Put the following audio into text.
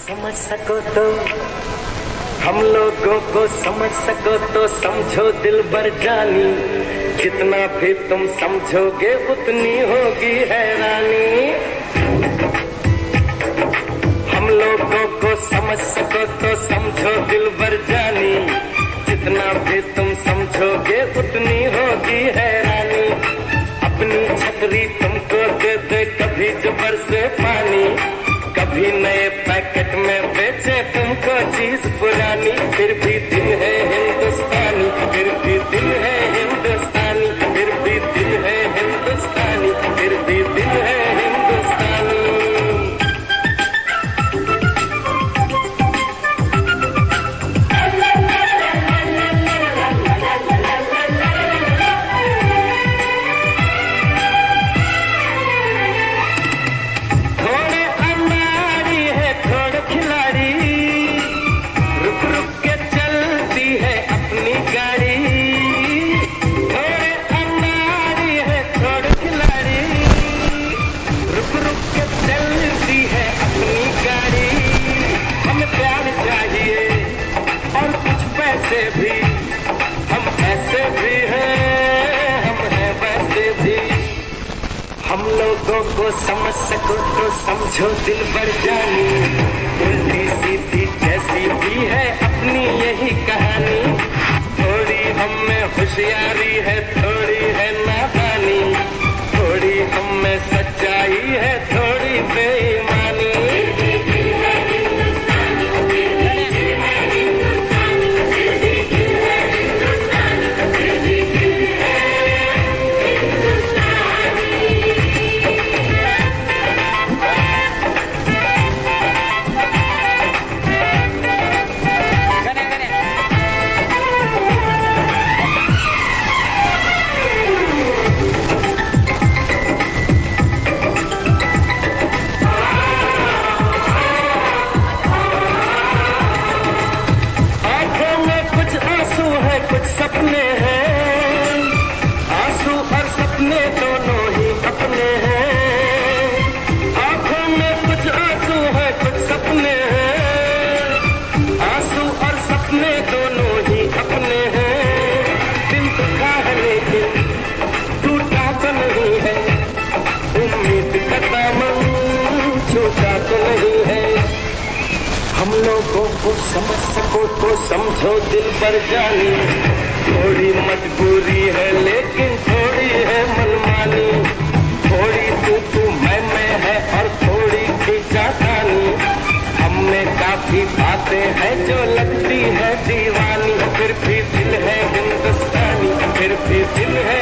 समझ सको तो हम लोगों को समझ सको तो समझो दिल भर जानी, जितना भी तुम समझोगे उतनी होगी हैरानी। हम लोगों को समझ सको तो समझो दिल भर जानी, जितना भी तुम समझोगे उतनी होगी हैरानी। अपनी छतरी तुमको दे दे कभी जबर से पानी, कभी नए पैकेट में बेचे तुमको चीज पुरानी। फिर भी दिल है हिंदुस्तानी, फिर भी दिल है हिंदुस्तानी, फिर भी दिल है हिंदुस्तानी, फिर भी दिल है हिंदुस्तानी। भी हम ऐसे भी हैं, हम हैं वैसे भी। हम लोगों को समझ सको तो समझो दिल भर जानी, उल्टी सीधी जैसी भी है अपनी यही कहानी। थोड़ी हम में होशियारी है, थोड़ी है नादानी, थोड़ी हम में सच्चाई है, थोड़ी बेईमानी। कुछ सपने हैं, आंसू और सपने दोनों ही अपने हैं। आंखों में कुछ आंसू है, कुछ सपने हैं, आंसू और सपने दोनों ही अपने हैं। दिल दुखा है लेकिन टूटा तो नहीं है, उम्मीद का दामन छूटा तो नहीं है। हम लोगों को समझ सको तो समझो दिल भर जानी, थोड़ी मजबूरी है लेकिन थोड़ी है मनमानी। थोड़ी तू मैं है और थोड़ी खींचातानी, हमने काफी बातें हैं जो लगती है दीवानी। फिर भी दिल है हिंदुस्तानी, फिर भी दिल है